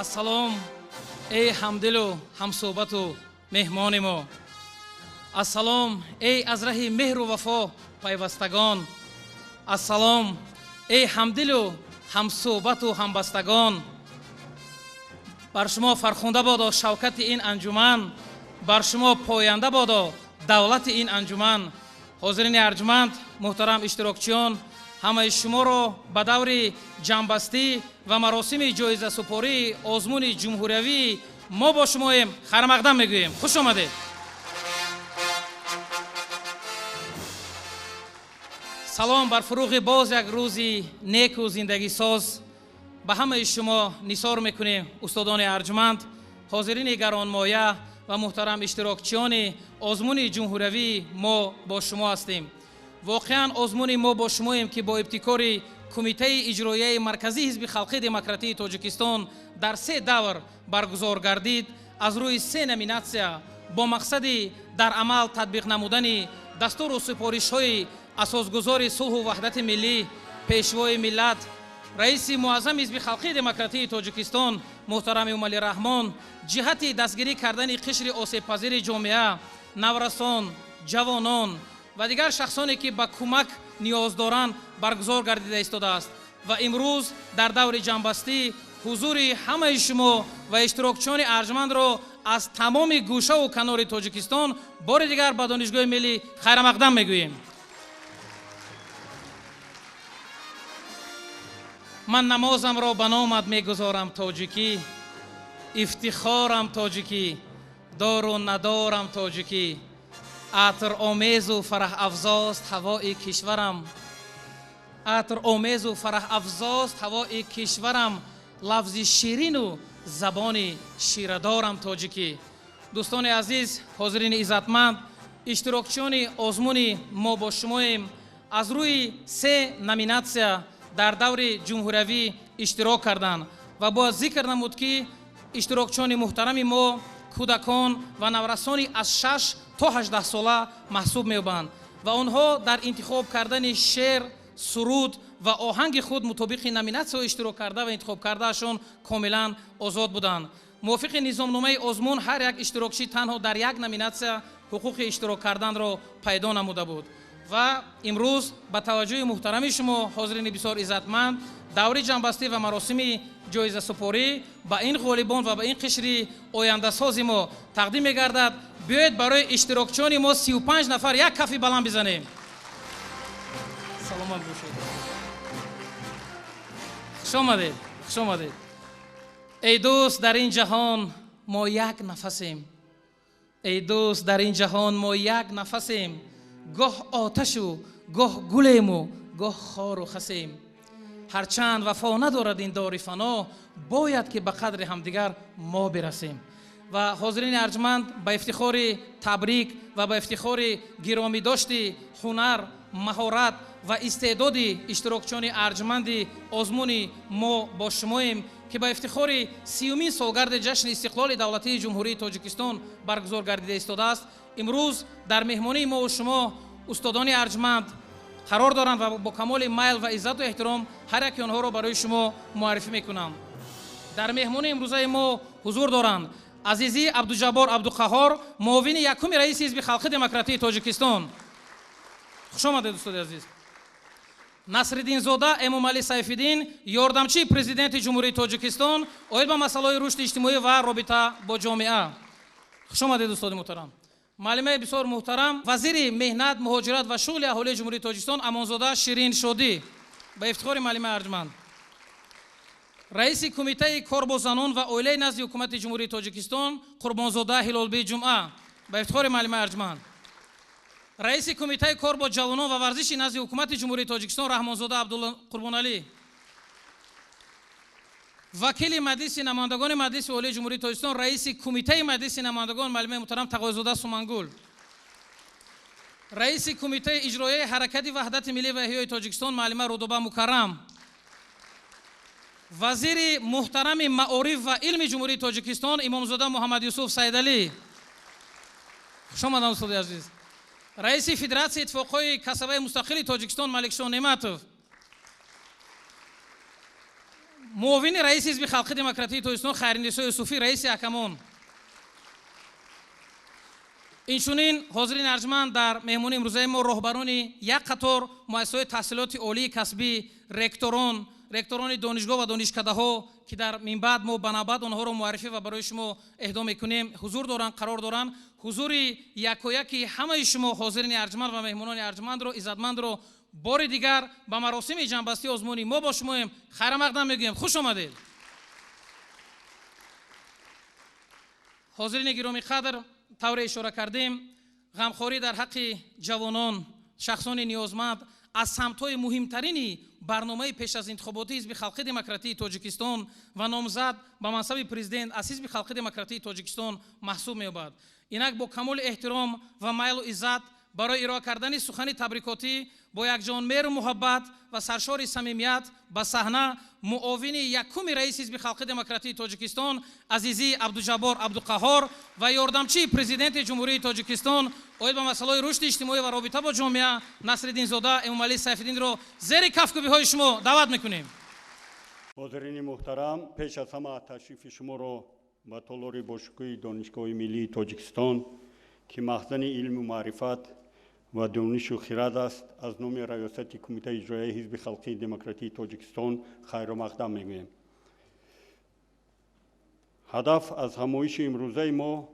السلام ای همدل و همصحبت و مهمان ما. السلام ای از ره مهر و وفا پیوستگان. السلام ای همدل و همصحبت و همبستگان. بر شما فرخنده بادا شوکت این انجمن، بر شما پاینده بادا دولت این انجمن. حاضرین ارجمند، محترم اشتراکچیان، همه شما را به دور جنبستی و مراسم جایزه سپاری آزمون جمهوریوی ما با شماییم خیر مقدم میگوییم. خوش آمدید. سلام بر فروغ باز یک روزی نیک و زندگی ساز به همه شما نثار میکنیم. استادان ارجمند، حاضرین گرانمایه و محترم اشتراکچیان آزمون جمهوریوی ما با شما هستیم. واقعا آزمون ما با شماییم که با ابتکار کمیته اجرایی مرکزی حزب خلقی دموکراتی تاجیکستان در 3 دور برگزار گردید. از روی 3 نامیناسیا با مقصد در عمل تطبیق نمودن دستور و سفارش‌های اساسگذار صلح و وحدت ملی، پیشوای ملت، رئیس معظم حزب خلقی دموکراتی تاجیکستان محترم امالی رحمان جهت دستگیری کردن قشر آسیب پذیر جامعه، نورسان، جوانان و دیگر شخصانی که به کمک نیاز دارند برگزار گردیده ایستاده است و امروز در دور جنبستی حضور همه شما و اشتراکچیان ارجمند را از تمام گوشه و کنار تاجیکستان بار دیگر به دانشگاه ملی خیر مقدم میگوییم. من نمازم را به نامت میگذارم تاجیکی، افتخارم تاجیکی، دار و ندارم تاجیکی. عطر آمیز و فرح افزاست هوای کشورم، عطر آمیز و فرح افزاست هوای کشورم. لفظ شیرین و زبان شیردارم تاجیکی. دوستان عزیز، حاضرین عزتمند، اشتراکچیان آزمون ما با شماییم. از روی 3 نامیناسیا در دور جمهوریوی اشتراک کردند و با ذکر نمود که اشتراکچیان محترم ما کودکان و نورسانی از 6 تا 18 ساله محسوب می‌یابند و آنها در انتخاب کردن شعر، سرود و آهنگ خود مطابق نامیناسیا اشتراک کرده و انتخاب کردهشان کاملا آزاد بودند. موافق نظامنامه آزمون هر یک اشتراکچی تنها در یک نامیناسیا حقوق اشتراک کردن را پیدا نموده بود و امروز با توجه محترم شما حاضرین بسیار عزتمند دوره جنبستی و مراسم جایزه سپاری با این غالبان و با این قشر آینده ساز ما تقدیم می‌گردد. بیایید برای اشتراکچیان ما 35 نفر یک کف بلند بزنیم. سلامت باشید. خوش آمدید. خوش آمدید. ای دوست، در این جهان ما یک نفسیم. ای دوست، در این جهان ما یک نفسیم. گاه آتش و گاه گلیم و گاه خار و خسیم. هرچند وفا ندارد این دار فنا، باید که به قدر همدیگر ما برسیم. و حاضرین ارجمند، به افتخار تبریک و به افتخار گرامی داشتی هنر، مهارت و استعداد اشتراکچیان ارجمند آزمون ما با شماییم که به افتخار 30مین سالگرد جشن استقلال دولتی جمهوری تاجیکستان برگزار گردیده ایستاده است. امروز در مهمانی ما و شما استادان ارجمند قرار دارند و با کمال میل و عزت و احترام هر یک آنها را برای شما معرفی میکنم. در مهمانی امروزه ما حضور دارند عزیزی عبدالجبار عبدالقهار، معاون یکم رئیس حزب خلقی دموکراتی تاجیکستان. خوش آمدید استاد عزیز. نصرالدین زاده امامعلی سیفالدین، یاردمچی پرزیدنت جمهوری تاجیکستان، اوید به مسائل رشد اجتماعی و رابطه با جامعه. خوش آمدید استاد محترم. معلمه بسیار محترم، وزیر مهنت، مهاجرت و شغل اهالی جمهوری تاجیکستان امانزاده شیرین شادی، به افتخار معلمه ارجمند. رئیس کمیته کار با زنان و اویله نزد حکومت جمهوری تاجیکستان قربانزاده هلالبی جمعه، به افتخار معلمه ارجمند. رئیس کمیته کار با جوانان و ورزش نزد حکومت جمهوری تاجیکستان رحمانزاده عبدالله قربانعلی. وکیل مجلس نمایندگان مجلس عالی جمهوری تاجیکستان، رئیس کمیته مجلس نمایندگان معلم محترم تقوی‌زاده سومنگل. رئیس کمیته اجرایی حرکت وحدت ملی و احیای تاجیکستان معلمه رودوبه مکرم. وزیر محترم معارف و علم جمهوری تاجیکستان امامزاده محمد یوسف سیدعلی. خوش آمدید استاد عزیز. رئیس فدراسیون اتفاقهای کسبه مستقل تاجیکستان ملک شاه نعمتوف. معاون رئیس حزب خلق دموکراتی توجیکستان خیرنیسا یوسفی رئیس یکمان. اینچنین حاضرین ارجمند در مهمانی امروزه ما راهبران یک قطار مؤسسات تحصیلات عالی کسبی، رکتوران دانشگاه و دانشکده‌ها که در من بعد ما بنابرای آنها را معرفی و برای شما اهدا میکنیم حضور دارند، قرار دارند. حضور یکایک همه شما حاضرین ارجمند و مهمانان ارجمند را عزتمند را بار دیگر به مراسم جنبستی آزمونی ما با شما خیر مقدم میگویم. خوش آمدید. حاضرین گرامی قدر، طور اشاره کردیم غمخواری در حق جوانان، شخصان نیازمند از سمت‌های مهمترین برنامه پیش از انتخاباتی حزب خلق دموکراتی تاجیکستان و نامزد به منصب پرزیدنت از حزب خلق دموکراتی تاجیکستان محسوب می‌یابد. اینک با کمال احترام و میل و عزت برای ارائه کردن سخن تبریکاتی با یک جان مهر و محبت و سرشار صمیمیت به صحنه معاون یکم رئیس حزب خلق دموکراتی تاجیکستان عزیزی عبدالجبار عبدالقهار و یاردمچی پرزیدنت جمهوری تاجیکستان اوید به مسائل رشد اجتماعی و رابطه با جامعه نصرالدین زاده امامعلی سیفالدین را زیر کفگویی‌های شما دعوت میکنیم. حاضرین محترم، پیش از همه تشریف شما را به طالاری باشکوه دانشگاه ملی تاجیکستان که مخزن علم و معرفت و دانش و خرد است از نام ریاست کمیته اجرایی حزب خلق دموکراتی تاجیکستان خیر و مقدم میگویم. هدف از همایش امروزه ما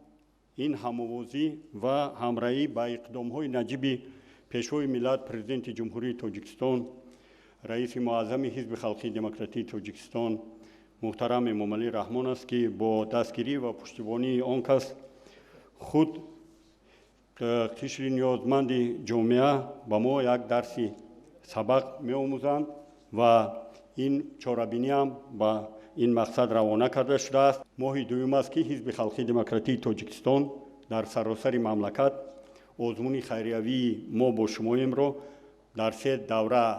این هم‌آوازی و همراهی با اقدام‌های نجیب پیشوای ملت پرزیدنت جمهوری تاجیکستان رئیس معظم حزب خلق دموکراتی تاجیکستان محترم امامعلی رحمان است که با دستگیری و پشتیبانی آن کس خود قشر نیازمند جامعه به ما یک درسی سبق می آموزند و این چاره‌بینی هم با این مقصد روانه کرده شده است. ماه دوم است که حزب خلق دموکراتی تاجیکستان در سراسر مملکت آزمون خیریوی ما با شماییم را در 3 دوره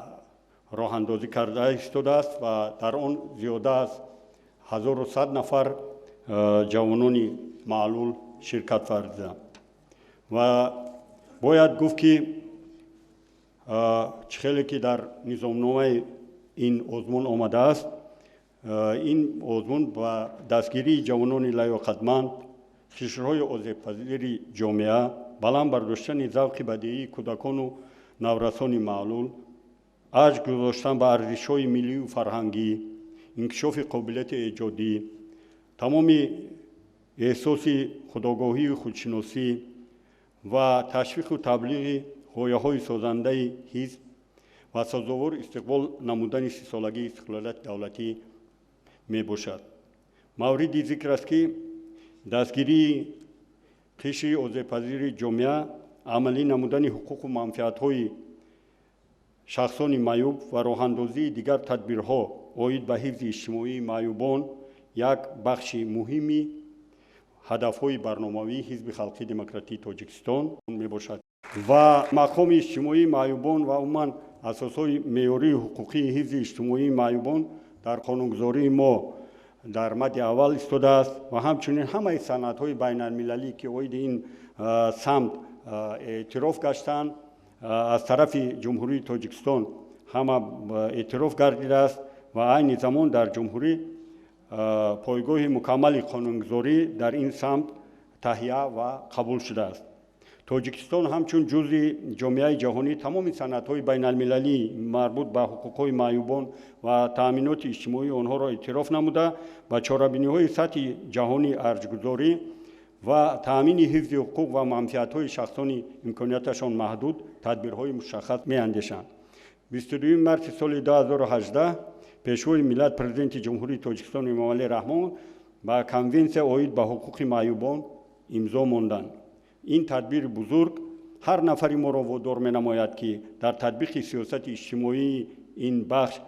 راه اندازی کرده ایستاده است و در آن زیاده از 1100 نفر جوانان معلول شرکت ورزیدند. و باید گفت که خیلی که در نظامنامه این آزمون آمده است، این آزمون با دستگیری جوانان لیاقتمند، قشرهای عضوپذیر جامعه، بلند برداشتن ذوق بدیعی کودکان و نورسان معلول، ارج گذاشتن به ارزش‌های ملی و فرهنگی، انکشاف قابلیت ایجادی، تمام احساس خودآگاهی و خودشناسی و تشویق و تبلیغ غایه‌های سازنده حزب و سازوار استقبال نمودن 30 سالگی استقلالیت دولتی می باشد. موردی ذکر است که دستگیری قشر عضوپذیر جامعه، عملی نمودن حقوق و منفعت‌های شخصان معیوب و راه اندازی دیگر تدبیرها عاید به حفظ اجتماعی معیوبان یک بخش مهمی هدف‌های برنامه‌ای حزب خلق دموکراتی تاجیکستان میباشد و مقام اجتماعی معیوبان و عموما اساس‌های معیاری حقوقی حفظ اجتماعی معیوبان در قانونگذاری ما در مد اول ایستاده است و همچنین همه سندهای بین‌المللی که عاید این سمت اعتراف گشتند از طرف جمهوری تاجیکستان همه اعتراف گردیده است و عین زمان در جمهوری پایگاه مکمل قانونگذاری در این سمت تهیه و قبول شده است. تاجیکستان همچون جزء جامعه جهانی تمام سندهای بین المللی مربوط به حقوقهای معیوبان و تأمینات اجتماعی آنها را اعتراف نموده و چاره‌بینی‌های سطح جهانی ارزگذاری و تأمین حفظ حقوق و منفعت‌های شخصان امکانیتشان محدود تدبیرهای مشخص می‌اندیشند. 22 مارس سال 2018 پیشوای ملت پرزیدنت جمهوری تاجیکستان امامعلی رحمان با کنونسیون عاید به حقوق معیوبان امضا ماندند. این تدبیر بزرگ هر نفری ما را وادار می‌نماید که در تطبیق سیاست اجتماعی این بخش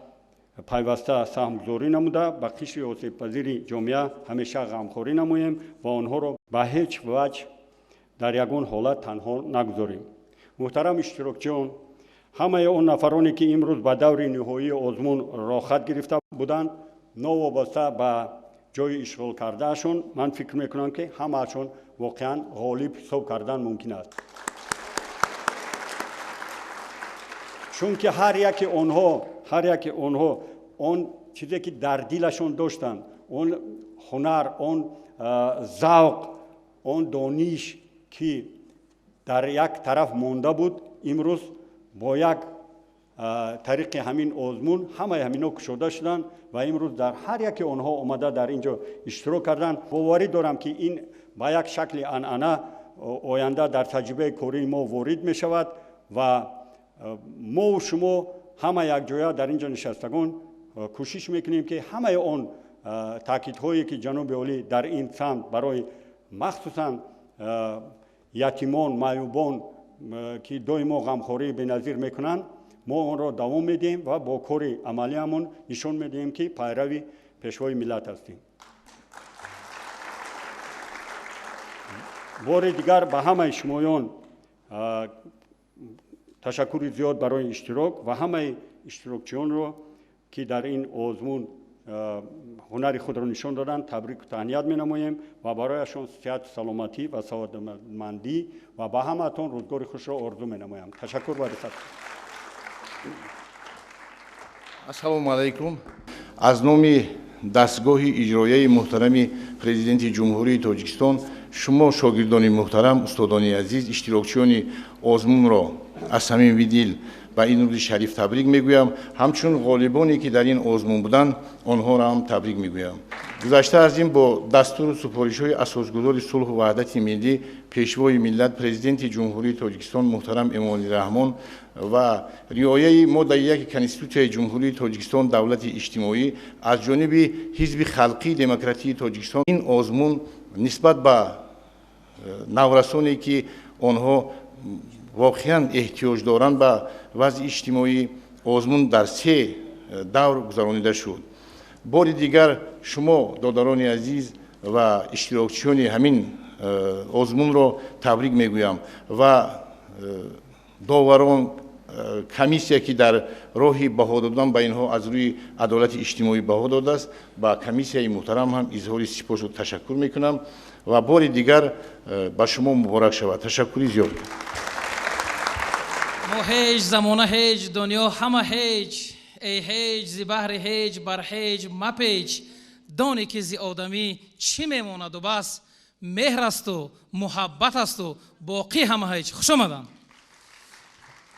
پیوسته سهم‌گذاری نموده به قشر عضوپذیر جامعه همیشه غمخواری نماییم و آنها را به هیچ وجه در یگان حالت تنها نگذاریم. محترم اشتراکچیان، همه آن نفرانی که امروز به دور نهایی آزمون راه خط گرفته بودند ناوابسته به جای اشغال کردهشون، من فکر میکنم که همهشون واقعا غالب حساب کردن ممکن است. چون که هر یک آنها آن چیزی که در دلشون داشتن، اون هنر، اون ذوق، اون دانش که در یک طرف مونده بود، امروز با یک طریق همین آزمون همه همینا کشوده شدن و امروز در هر یک آنها اومده در اینجا اشتراک کردن. باوری دارم که این با یک شکل انعنه آینده در تجربه کاری ما وارد می شود و ما و شما همه یک جای در اینجا نشستگان کوشش میکنیم که همه اون تاکیدهایی که جناب عالی در این سمت برای مخصوصا یتیمان، معیوبان که دائما غمخواری بی‌نظیر میکنن، ما اون را دوام میدیم و با کار عملیمون نشون میدیم که پیروی پیشوای ملت هستیم. بار دیگر به همه شمایان تشکر زیاد برای اشتراک و همه اشتراکچیان رو که در این آزمون هنر خود را نشان دادن تبریک و تهنیت می نماییم و برایشان صحت، سلامتی و سعادتمندی و به همه‌تان روزگار خوش را آرزو می نمایم. تشکر و رفقت. السلام علیکم. از نام دستگاه اجرایی محترم پرزیدنت جمهوری تاجیکستان، شما شاگردان محترم، استادان عزیز، اشتراکچیان آزمون را از صمیم دل به این روز شریف تبریک میگویم. همچون غالبانی که در این آزمون بودند آنها را هم تبریک میگویم. گذشته از این با دستور و سفارش‌های اساسگذار صلح و وحدت ملی پیشوای ملت پرزیدنت جمهوری تاجیکستان محترم امامی رحمان و رعایت ماده 1 کنستیتوسیون جمهوری تاجیکستان دولت اجتماعی از جانب حزب خلقی دموکراتی تاجیکستان، این آزمون نسبت به نورسانی که آنها واقعا احتیاج دارند به وضع اجتماعی، آزمون در 3 دور گذرانیده شد. بار دیگر شما دادران عزیز و اشتراکچیان همین آزمون را تبریک میگویم و داوران کمیسیه که در راه بها دادن به اینها از روی عدالت اجتماعی بها داده است، با کمیسیه محترم هم اظهار سپاس و تشکر میکنم و بار دیگر به شما مبارک شود. تشکر زیاد. ما هیچ زمانه هیچ دنیا همه هیچ، ای هیچ زی بحر هیچ بر هیچ مپیچ، دانی که زی آدمی چی میماند و بس مهر است و محبت است و باقی همه هیچ. خوش آمدن.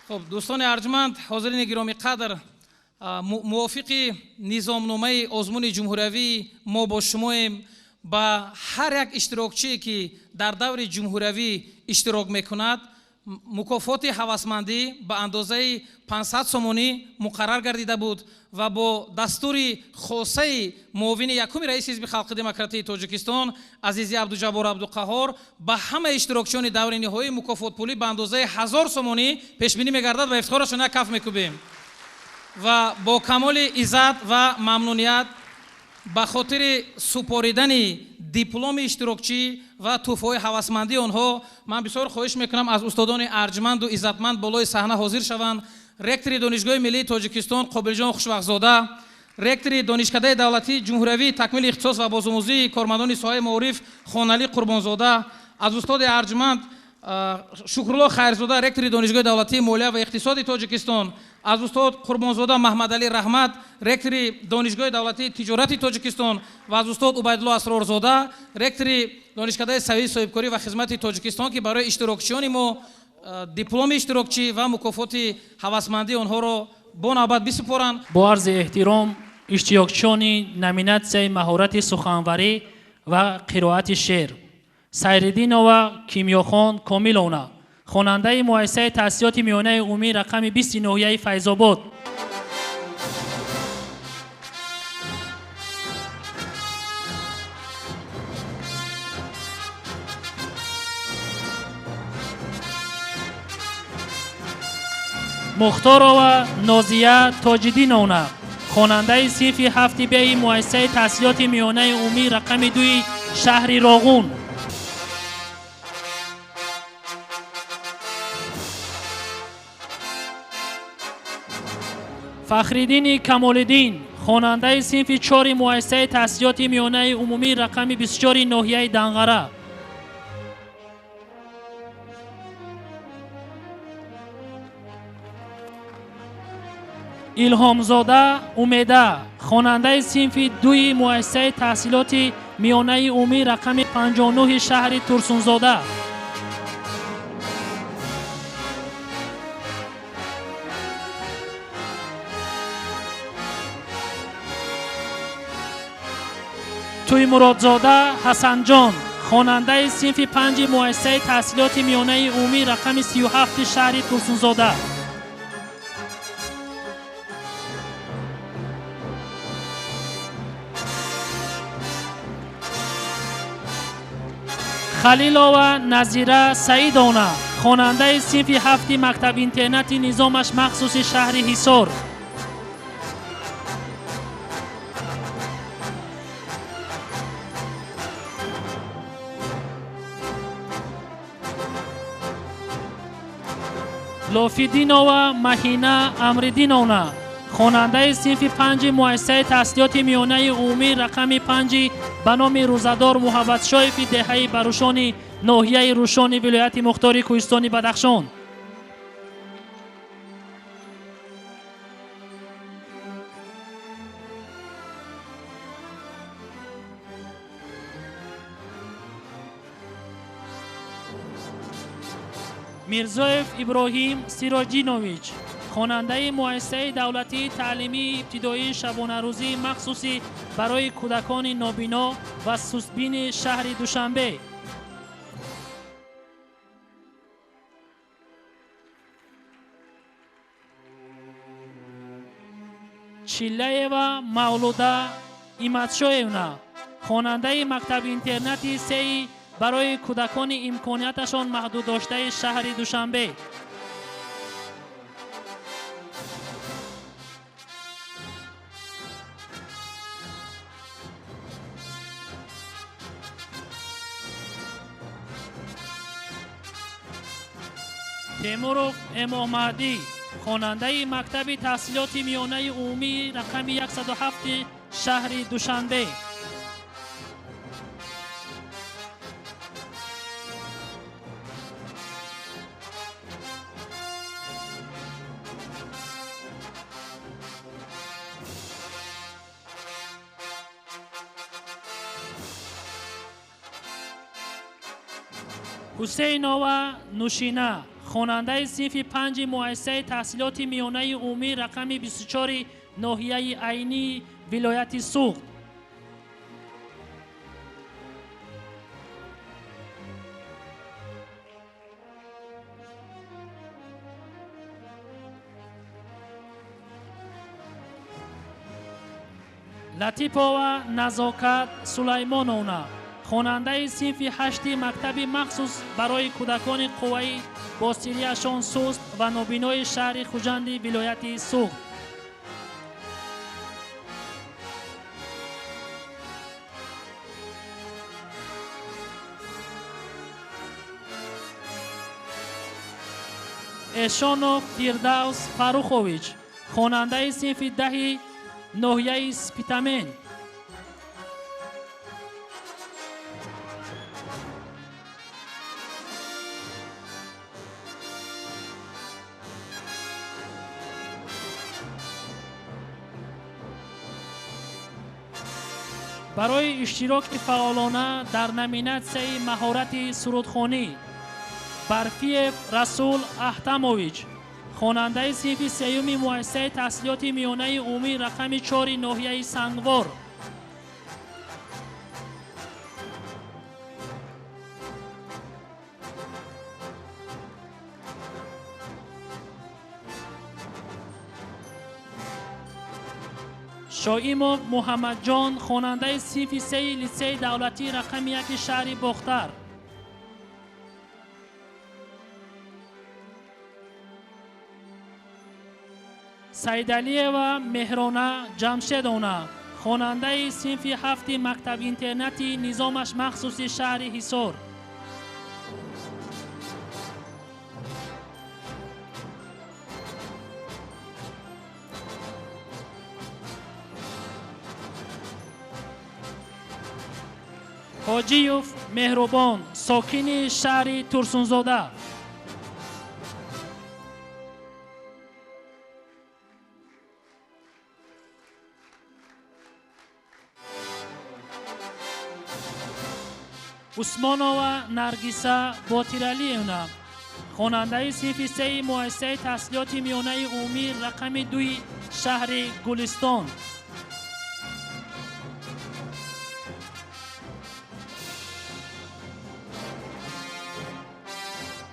خب دوستان ارجمند، حاضرین گرامی قدر، موافق نظامنامه آزمون جمهوری ما با شماییم. با هر یک اشتراکچی که در دور جمهوری اشتراک میکند مکافات هوسمندی به اندازه 500 سومانی مقرر گردیده بود و با دستور خاصه معاون یکم رئیس حزب خلق دموکراتی تاجیکستان عزیزی عبدالجبار عبدالقهار به همه اشتراکچیان دور نهایی مکافات پولی به اندازه 1000 سومانی پیش بینی میگردد و افتخارشون یک کف میکوبیم و با کمال عزت و ممنونیت به خاطر سپاریدن دیپلم اشتراکچی و تحفه‌های هوسمندی آنها من بسیار خواهش میکنم از استادان ارجمند و عزتمند بالای صحنه حاضر شوند. رکتور دانشگاه ملی تاجیکستان قابلجان خوشوقت‌زاده، رکتور دانشکده دولتی جمهوری تکمیل اختصاص و بازآموزی کارمندان ساحه معارف خانعلی قربانزاده، از استاد ارجمند شکرالله خیرزاده رکتور دانشگاه دولتی مالیه و اقتصاد تاجیکستان، از استاد قربانزاده محمد علی رحمت رکتور دانشگاه دولتی تجارت تاجیکستان و از استاد عبیدالله اسرارزاده رکتور دانشکده سویه صاحبکاری و خدمت تاجیکستان که برای اشتراکچیان ما دیپلم اشتراکچی و مکافات هوسمندی آنها را با نوبت بسپارند. با عرض احترام اشتراکچیان نامیناسیون مهارت سخنوری و قرائت شعر سیرالدین و کیمیاخان کامیلونا، خواننده مؤسسه تحصیلات میانه عمومی رقم 29 فیض‌آباد. مختار و نازیه تاجدینونا، خواننده صنف 7 B مؤسسه تحصیلات میانه عمومی رقم 2 شهر راغون. فخرالدین کمال‌الدین، خواننده صنف 4 مؤسسه تحصیلات میانه عمومی رقم 24 ناحیه دنقره. ایلهامزاده امیده خواننده صنف دوی مؤسسه تحصیلات میانه عمومی رقم 59 شهر ترسونزاده. توی مرادزاده حسن جان خواننده صنف 5 مؤسسه تحصیلات میانه عمومی رقم 37 شهر ترسونزاده. خلیلова نظیره سعیدانه خواننده صنف 7 مکتب اینترنت نظامش مخصوص شهر حصار. لوفیدینова مهینه امردینونه خواننده صنف 5 مؤسسه تحصیلات میانه عمومی رقم 5 به نام روزدار محبت شایفی دهه بروشان ناحیه روشان ولایت مختار کوهستان بدخشان. میرزایف ابراهیم سیراجینویچ خواننده مؤسسه دولتی تعلیمی ابتدایی شبانه روزی مخصوصی برای کودکان نابینا و سستبین شهر دوشنبه. چیله‌وا مولوده ایمتشویونا خواننده مکتب اینترنتی 3 برای کودکان امکانیتشان محدود داشته شهر دوشنبه. تیموروف امامهدی خواننده مکتب تحصیلات میانه عمومی رقم 107 شهر دوشنبه. حسینова نوشینه خواننده صنف 5 مؤسسه تحصیلات میانه عمومی رقم 24 ناحیه عینی ولایت سوخت. لطیفова نزاکت سلیمانونا خواننده صنف 8 مکتب مخصوص برای کودکان قوی بصیرتشان سست و نابینای شهر خوجند ولایت سوخت. اشانوف فیردوس فروخویچ خواننده صنف 10 ناحیه سپیتامن. برای اشتراک فعالانه در نامیناسیون مهارت سرودخوانی برفیف رسول احتمویچ خواننده صنف 3 مؤسسه تحصیلات میانه عمومی رقم 4 ناحیه سنگوار. شایموف محمد جان خواننده صنف 3 لیسه دولتی رقم 1 شهر بختر. سیدعلیova مهرانه جمشیدونه خواننده صنف 7 مکتب اینترنتی نظامش مخصوص شهر حصار. حاجیوف مهربان ساکن شهر عثمانова نرگیسا باطیرالیونا خواننده صنف 3 مؤسسه تحصیلات میانه عمومی رقم 2 شهر گلستان.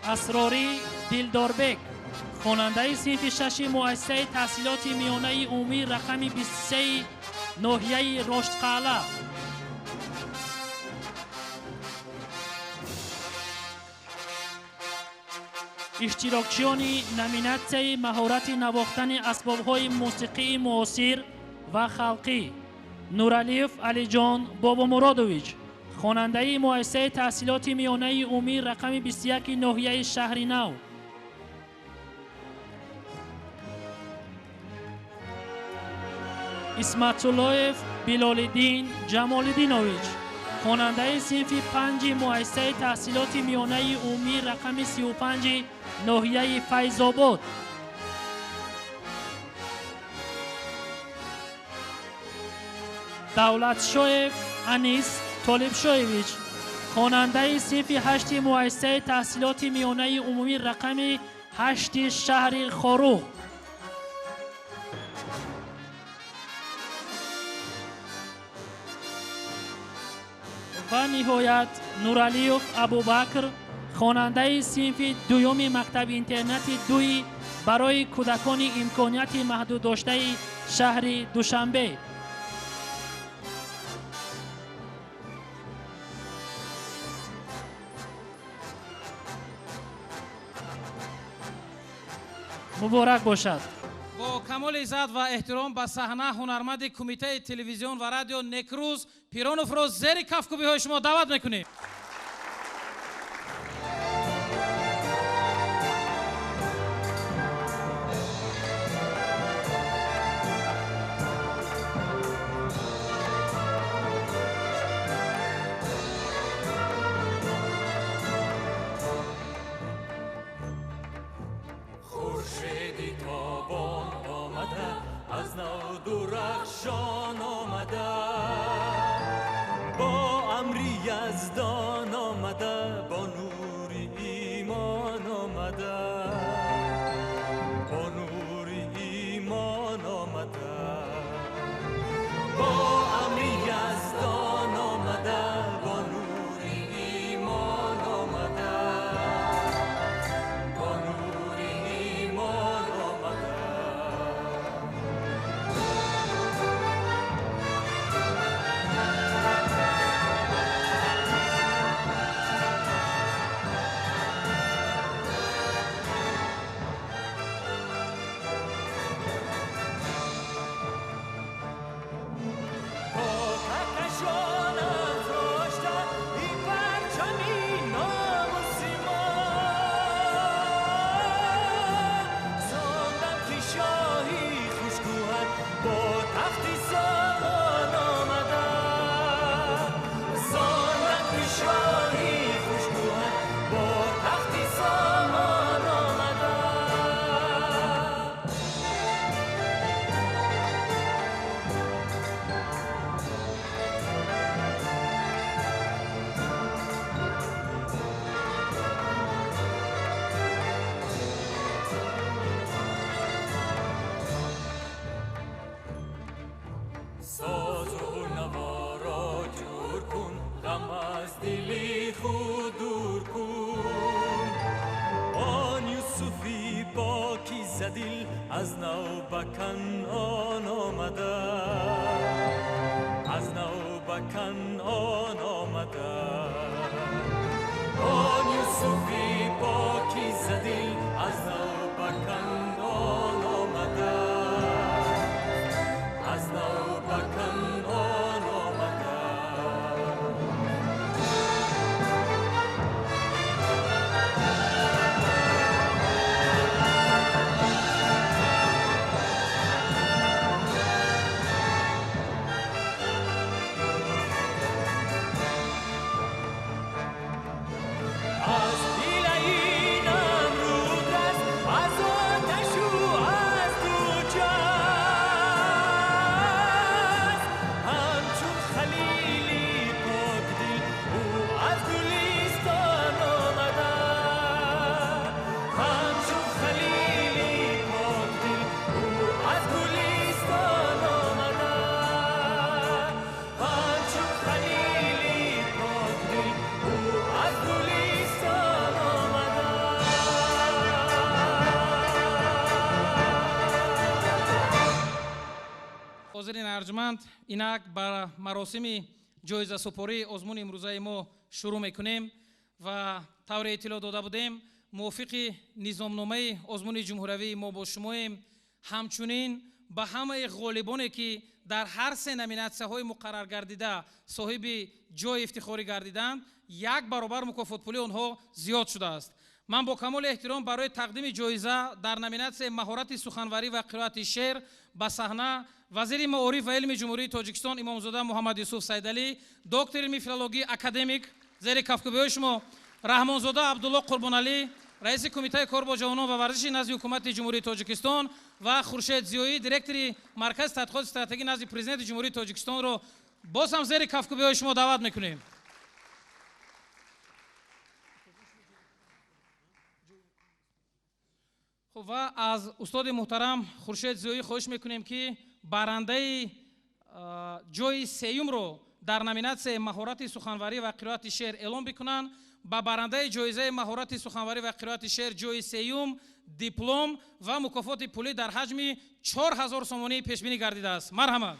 اسراری دلداربک خواننده صنف 6 مؤسسه تحصیلات میانه عمومی رقم 23 ناحیه رشدقاله. اشتراکچیانی نامیناسیون مهارت نواختن اسباب‌های موسیقی معاصر و خلقی: نورالیف علی جان بابا مرادویچ خواننده مؤسسه تحصیلات میانه عمومی رقم 21 ناحیه شهر نو. اسمت‌الله بلال‌الدین جمال‌الدینویچ خواننده صنف 5 مؤسسه تحصیلات میانه عمومی رقم 35 ناحیه فیض‌آباد. دولتشاه انیس طالبشاهویچ خواننده صنف 8 مؤسسه تحصیلات میانه عمومی رقم 8 شهر خاروق. و نهایت نورالیوف ابوبکر خواننده صنف 2 مکتب اینترنت 2 برای کودکان امکانیت محدود داشته شهر دوشنبه. مبارک باشد. با کمال عزت و احترام به صحنه هنرمند کمیته تلویزیون و رادیو نکروز پیرانوف را زیر کفکوبی های شما دعوت میکنیم. از نو درخشان آمده با امری یزدان آمده با نور ایمان آمده با نور ایمان آمده با امری یزدان آمده با نور ایمان آمده با نور ایمان آمده. ساز و نوا را جور کن غم از دلی خود دور کن آن یوسفی پاکیزه دل از نو به کنعان آمده از نو به کنعان آمده آن یوسفی پاکیزه دل از نو به کنعان آمده از نو به کنعان آمده. از دل این امرود است از آتش و از دوچه همچون خلیلی پاک دل او از ارجمند اینک بر مراسم جایزه سپاری آزمون امروزه ما شروع میکنیم و طور اطلاع داده بودیم موافق نظامنامه آزمون جمهوری ما با شماییم. همچنین به همه غالبانی که در هر سه نامیناسیون های مقرر گردیده صاحب جای افتخاری گردیدند یک برابر مکافات پولی آنها زیاد شده است. من با کمال احترام برای تقدیم جایزه در نامیناسیون مهارت سخنوری و قرائت شعر به صحنه وزیر معارف و علم جمهوری تاجیکستان امامزاده محمد یوسف سیدعلی، دکتر علم فیلولوژی اکادمیک زیر کفکوبی شما رحمانزاده عبدالله قربانعلی، رئیس کمیته کار با جوانان و ورزش نزد حکومت جمهوری تاجیکستان و خورشید زیایی دیرکتور مرکز تحقیقات استراتژی نزد پرزیدنت جمهوری تاجیکستان رو باز هم زیر کفکوبی شما دعوت میکنیم. خب و از استاد محترم خورشید زیایی خواهش میکنیم که برنده جای سیوم رو در نامیناسیون مهارت سخنوری و قرائت شعر اعلام بکنن. با برنده جایزه مهارت سخنوری و قرائت شعر جای سیوم دیپلم و مکافات پولی در حجم 4000 سومانی پیش بینی گردیده است. مرحمت.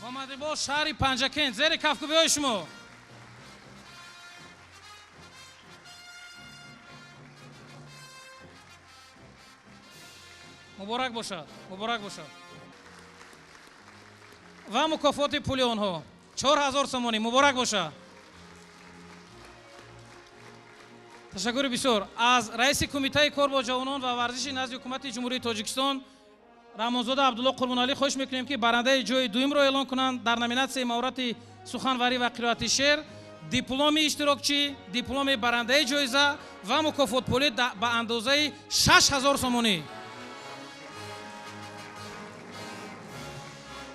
محمد با شهر پنجکن زیر کفکوبی شما. مبارک باشد، مبارک باشد. و مکافات پولی آنها 4000 سومانی. مبارک باشد. تشکر بسیار از رئیس کمیته کار با جوانان و ورزش نزد حکومت جمهوری تاجیکستان رحمانزاده عبدالله قربانعلی خواهش میکنیم که برنده جای دوم رو اعلام کنند در نامیناسیون مهارت سخنوری و قرائت شعر، دیپلم اشتراکچی، دیپلم برنده جایزه و مکافات پولی به اندازه 6000 سومانی.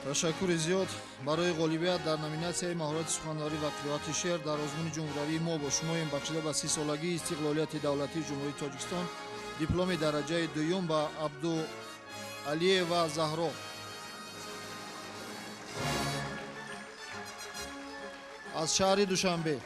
تشکر زیاد برای غالبیت در نامیناسیون مهارت سخنوری و قرائت شعر در آزمون جمهوری ما با شما بخشیده به 30 سالگی استقلالیت دولتی جمهوری تاجیکستان دیپلم درجه دوم به عبدالعلی و زهرا از شهر دوشنبه.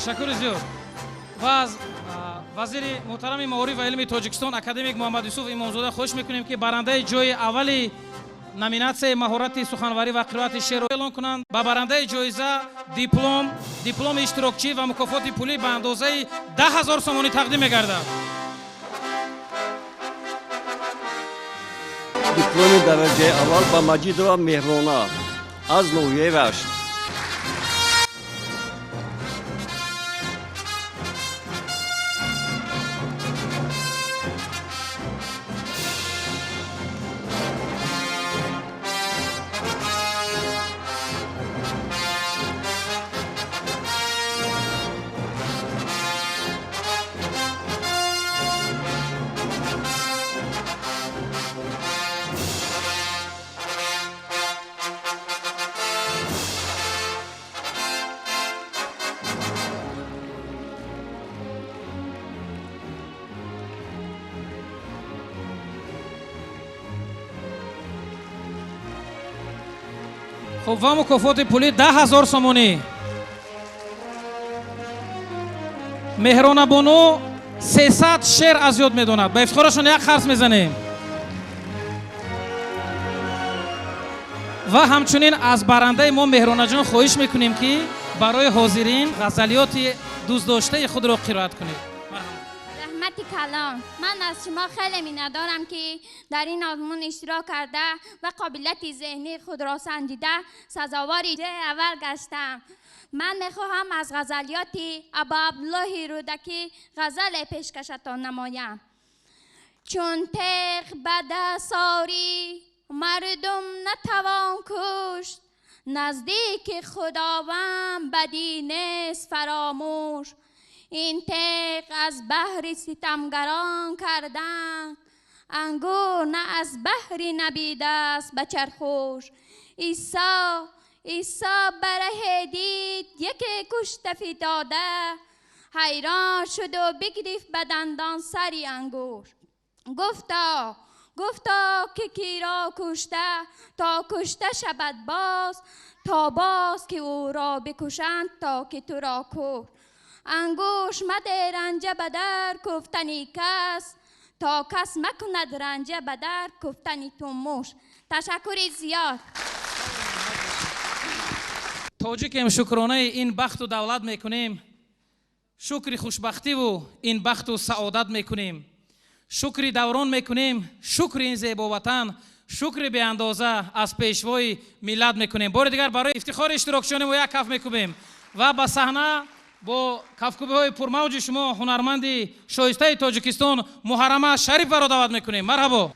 تشکر زیاد. و از وزیر محترم معارف و علم تاجیکستان اکادمیک محمد یوسف امامزاده خواهش میکنیم که برنده جای اولی نامیناسیون مهارت سخنوری و قرائت شعر رو اعلام کنند. با برنده جایزه دیپلم اشتراکچی و مکافات پولی به اندازه 10000 سومانی تقدیم می‌گردد. دیپلم درجه اول با مجید و مهرانا از نویه رشت. خب و مکافات پولی 10000 سومانی. مهرانه بانو 300 شعر از یاد میدوند. به افتخارشون یک خرس میزنیم. و همچنین از برنده ما مهرانه جان خواهش میکنیم که برای حاضرین غزلیات دوست داشته خود را قرائت کنید. رحمت کلام، من از شما خیلی می‌ندارم که در این آزمون اشتراک کرده و قابلیت ذهنی خود را سنجیده سزاوار جای اول گشتم. من میخواهم از غزلیات ابا عبدالله رودکی غزل پیشکشتان نمایم. چون تیغ به دست آری مردم نتوان کشت، نزدیک خداوند بدی نیست فراموش. این تیغ از بحر ستمگران کردن، انگور نه از بحری نبیده است به چرخوش. عیسی بره دید یکی کشته فداده، حیران شد و بگرفت به دندان سری انگور. گفتا که کی را کشته تا کشته شود باز، تا باز که او را بکشند تا که تو را کشت. انگوش مده رنجه به در کفتنی کس، تا کس مکند رنجه به در کفتنی تو موش. تشکر زیاد. توجیکیم شکرانه این بخت و دولت میکنیم، شکر خوشبختی و این بخت و سعادت میکنیم، شکر دوران میکنیم، شکر این زیبا وطن، شکر به اندازه از پیشوای ملت میکنیم. بار دیگر برای افتخار اشتراکشان و یک کف میکوبیم و به صحنه با کفکوبی های پرموج شما هنرمند شایسته تاجیکستان محرمه شریف را دعوت میکنیم. مرحبا.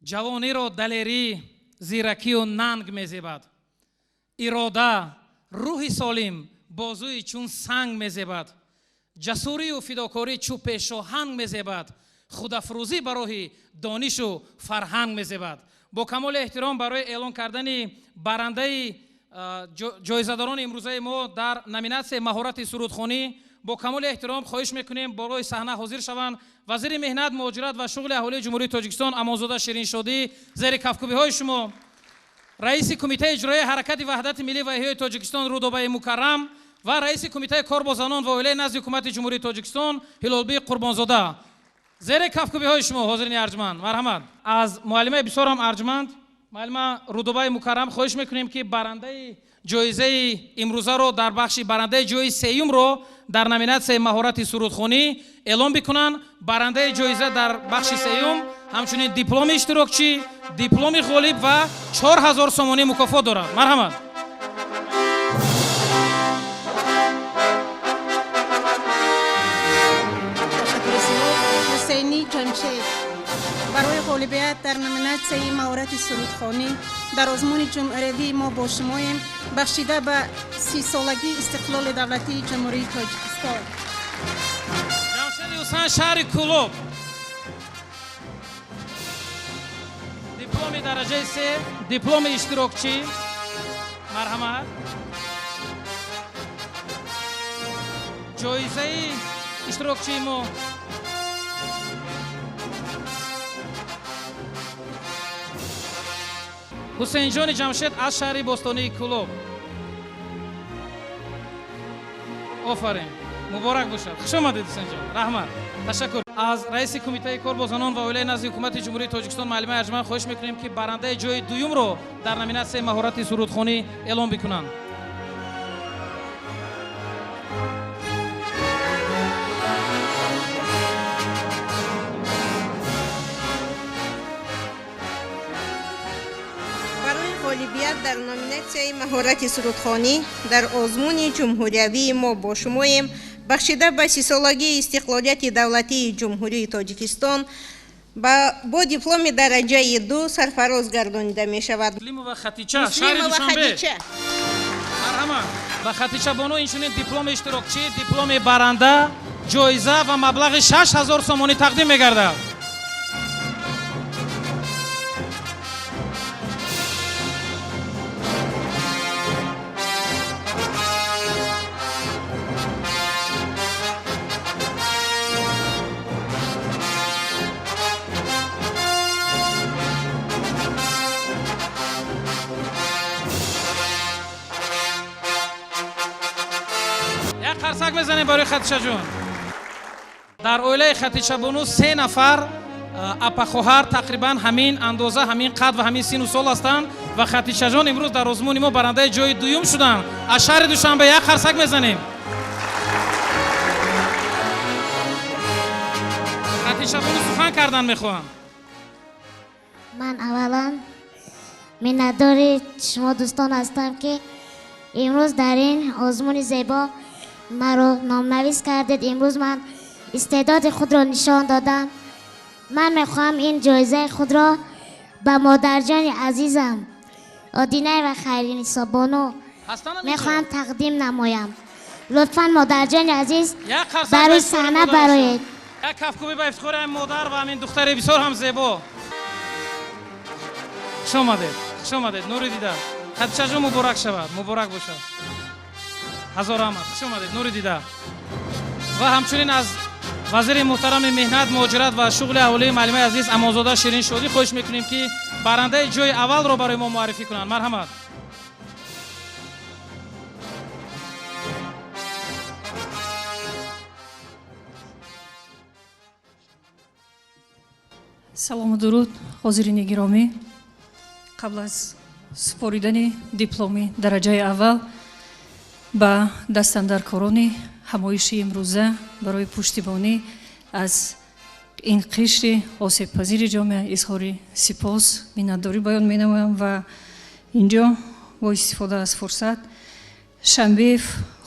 جوانی را دلیری، زیرکی و ننگ میزیبد. اراده، روح سالم، بازوی چون سنگ میزیبد. جسوری و فداکاری چو پیشاهنگ میزیبد. خودافروزی برای دانش و فرهنگ میزیبد. با کمال احترام برای اعلان کردن برنده جایزه‌داران امروزه ما در نامیناسیون مهارت سرودخوانی با کمال احترام خواهش میکنیم بالای صحنه حاضر شوند وزیر مهنت، مهاجرت و شغل اهالی جمهوری تاجیکستان امانزاده شیرین شادی زیر کفکوبی های شما. رئیس کمیته اجرایی حرکت وحدت ملی و احیای تاجیکستان رودابه مکرم و رئیس کمیته کار با زنان و اولیای نزد حکومت جمهوری تاجیکستان هلالبی قربانزاده. زیر کفکوبی های شما حاضرین ارجمند مرحمت. از معلمه بسیار هم ارجمند معلمه رودابه مکرم خواهش میکنیم که برنده جایزه امروزه رو در بخش برنده جایزه سیوم رو در نامیناسیون مهارت سرودخوانی اعلام بکنن. برنده جایزه در بخش سیوم همچنین دیپلم اشتراکچی، دیپلم غالب و 4000 سومانی مکافات دارد. مرحمت. حسینی جمشید برای غالبیت در نامیناسیون مهارت سرودخوانی در آزمون جمهوری ما با شماییم بخشیده به 30 سالگی استقلال دولتی جمهوری تاجیکستان. جمشید حسین شهر کلوب دیپلم درجه 3 دیپلم اشتراکچی. مرحمت. جایزه اشتراکچی ما حسین جان جمشید از شهر بستانی کلوب. آفرین مبارک باشد. خوش آمدید حسین جان. رحمت. تشکر. از رئیس کمیته کار با زنان و اولیای نزد حکومت جمهوری تاجیکستان معلمه ارجمند خواهش میکنیم که برنده جای دوم رو در نامیناسیون مهارت سرودخوانی اعلام بکنند. غالبیت در نامیناسیون مهارت سرودخوانی در آزمون جمهوری ما با شماییم بخشیده به 30 سالگی استقلالیت دولتی جمهوری تاجیکستان با دیپلم درجه 2 سرفراز گردانیده می شود. مسلم و خطیچه شهر دوشنبه. مرحمت. و خطیچه بانو اینشونین دیپلم اشتراکچی، دیپلم برنده، جایزه و مبلغ 6000 سومانی تقدیم می‌گردد. قرصک بزنیم برای خطیچه جون. در اویله خطیچه بانو 3 نفر اپا خواهر تقریبا همین اندازه همین قد و همین سن و سال هستند و خطیچه جان امروز در آزمون ما برنده جای دوم شدن. از شهر دوشنبه یک قرصک بزنیم. خطیچه بانو سخن کردن میخوام. من اولا منتدار شما دوستان هستم که امروز در این آزمون زیبا مرا نامنویس کردید. امروز من استعداد خود را نشان دادم. من میخواهم این جایزه خود را به مادرجان عزیزم آدینه و خیرنیسا بانو میخواهم تقدیم نمایم. لطفاً مادرجان عزیز برای صحنه برایید. یک کفکوبی به افتخار این مادر و همین دختر بسیار هم زیبا. خوش آمدید. نوری دیدم. خطیچه جان مبارک شود. مبارک باشد. هزار رحمت. خوش آمدید. نوری دیده. و همچنین از وزیر محترم مهنت، مهاجرت و شغل اهالی معلمه عزیز امانزاده شیرین شادی خواهش میکنیم که برنده جای اول رو برای ما معرفی کنند. مرحمت. салому дуруд ҳозирини гиромӣ. қабл аз супоридани дипломи дараҷаи аввал ба дастандаркорони ҳамоиши имрӯза барои пуштибонӣ аз ин қишри осебпазири ҷомеа изҳори сипос миннатдорӣ баён менамоям ва инҷо бо истифода аз фурсат шамбиев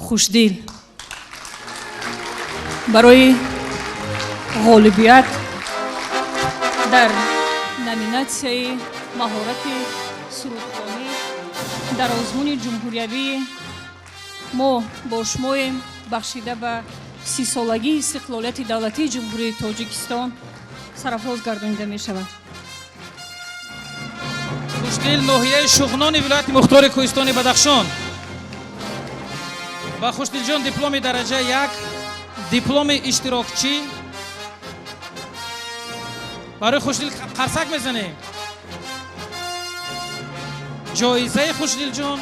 хушдил барои ғолибият дар номинатсияи маҳорати сурудхонӣ дар озмуни ҷумҳуриявии мо бо шумоем бахшида ба 30 солагии истиқлолияти давлатии ҷумҳурии тоҷикистон сарафроз гардонида мешавад. хушдил ноҳияи шуғнони вилояти мухтори кӯҳистони бадахшон. ба хушдилҷон дипломи дараҷа 1, дипломи иштирокчӣ. барои хушдил қарсак мезанем. جایزه خوشدل جان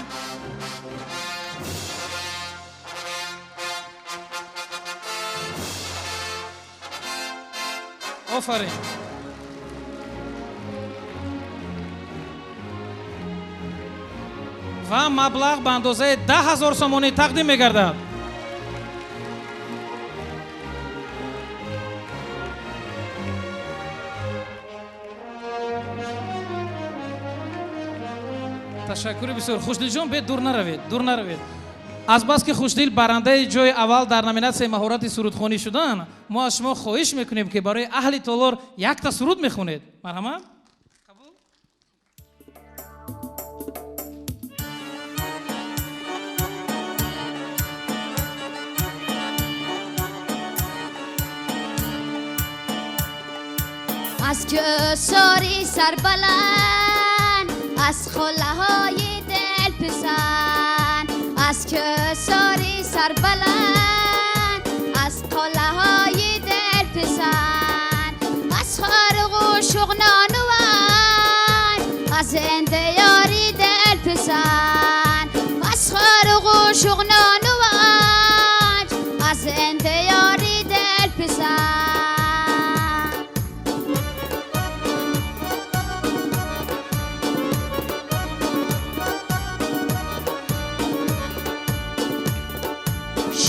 آفرین. و مبلغ به اندازه 10,000 سومانی تقدیم می‌گردد. تشکر بسیار. خوشدل جان بید دور نروید. از بس که خوشدل برنده جای اول در نامیناسیون مهارت سرودخوانی شدن، ما از شما خواهش میکنیم که برای اهل تالار یک تا سرود میخونید. مرحمت. از جساری سربلند، از خله‌های دل پسند، از جساری سربلند، از خله‌های دل پسند، از خارق و شغنانوان، از اندیاری دل پسند، از خارق و شغنانوان، از اندیاری دل پسند.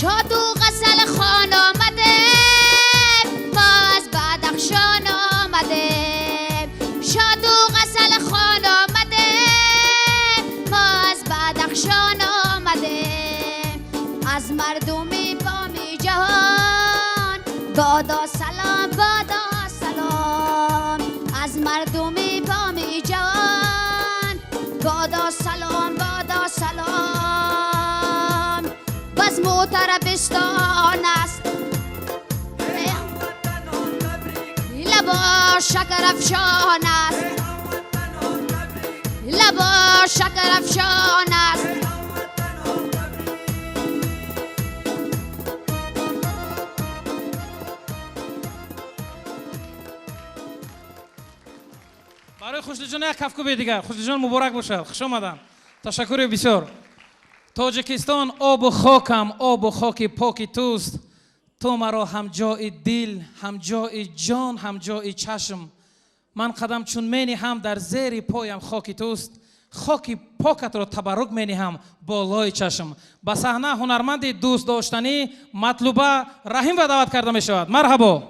شاد و غزل خان آمده، ما از بدخشان آمده. شاد و غزل خان آمده، ما از بدخشان آمده. از مردمی بامی جهان بادا سلام، بادا سلام. از مردمی بامی جهان بادا سلام، بادا سلام. باز موتربستان است، لبا شکر افشان است، لبا شکر افشان است. برای خوشدل جان یک کفکوب دیگر. خوشدل جان مبارک باشد. خوش آمدن. تشکر بسیار. تاجیکستان آب و خاکم، آب و خاک پاک توست. تو مرا هم جای دل، هم جای جان، هم جای چشم. من قدم چون مینی هم در زیر پایم خاک توست. خاک پاکت را تبرک مینی هم بالای چشم. به صحنه هنرمند دوست داشتنی مطلوبه رحیم و دعوت کرده می شود. مرحبا.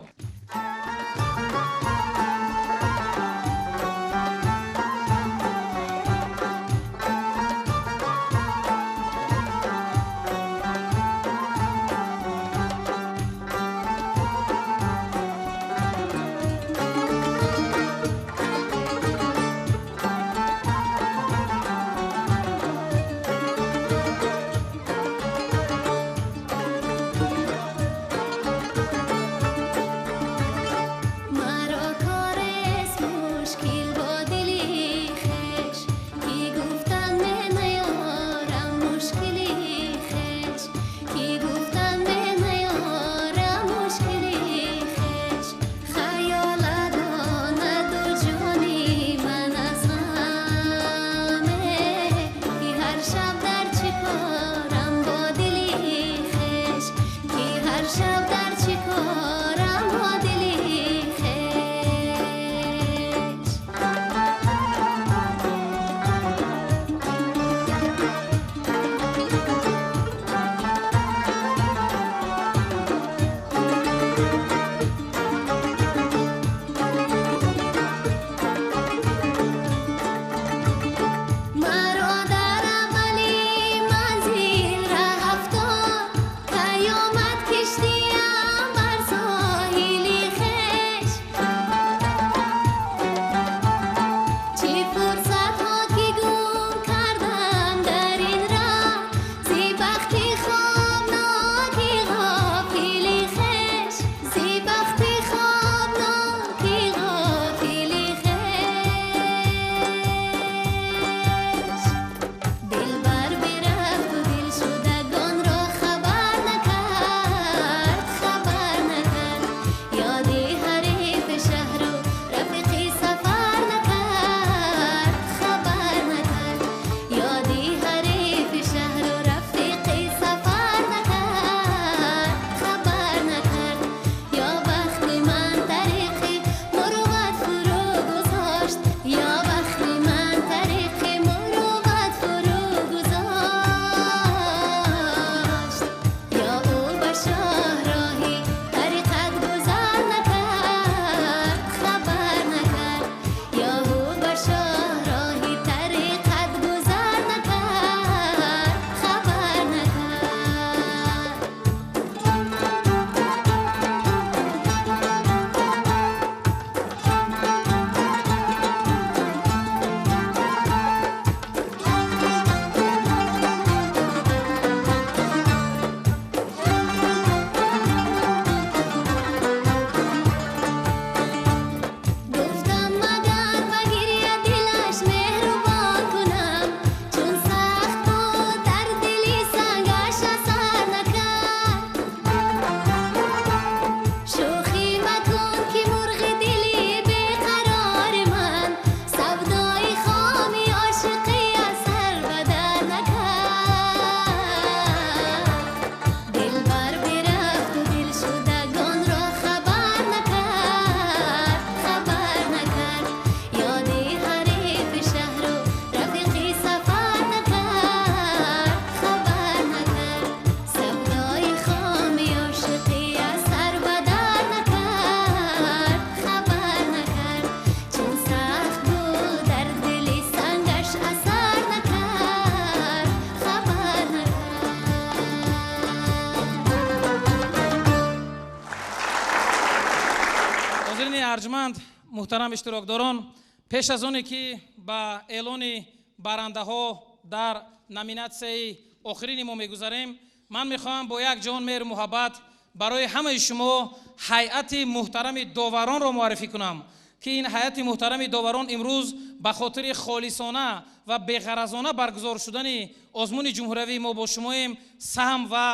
ҳозирини арҷманд, муҳтарам иштирокдорон, пеш аз оне ки ба эълони барандаҳо дар номинатсияи охирини мо мегузарем, ман мехоҳам бо як ҷон меҳру муҳаббат барои ҳамаи шумо ҳайати муҳтарами доваронро муаррифӣ кунам ки ин ҳайати муҳтарами доварон имрӯз ба хотири холисона ва беғаразона баргузор шудани озмуни ҷумҳуриявии мо бо шумоем саҳм ва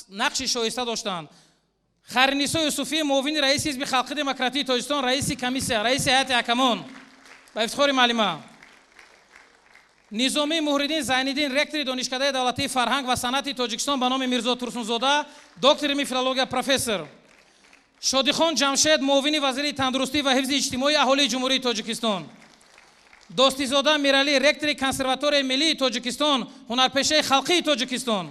нақши шоиста доштанд. Хайринисо Юсуфӣ, муовини раиси ҳизби халқи демократии Тоҷикистон, раиси комиссия, раиси ҳайати ҳакамон, ба ифтихори маълима. Низоми Муҳриддин Зайниддин, ректори донишкадаи давлатии фарҳанг ва санъати Тоҷикистон ба номи Мирзо Турсунзода, доктори илми филология, профессор. Шодихон Ҷамшед, муовини вазири тандурустӣ ва ҳифзи иҷтимоии аҳолии ҷумҳурии Тоҷикистон. Достизода Миралӣ, ректори консерваторияи миллии Тоҷикистон, ҳунарпешаи халқии Тоҷикистон.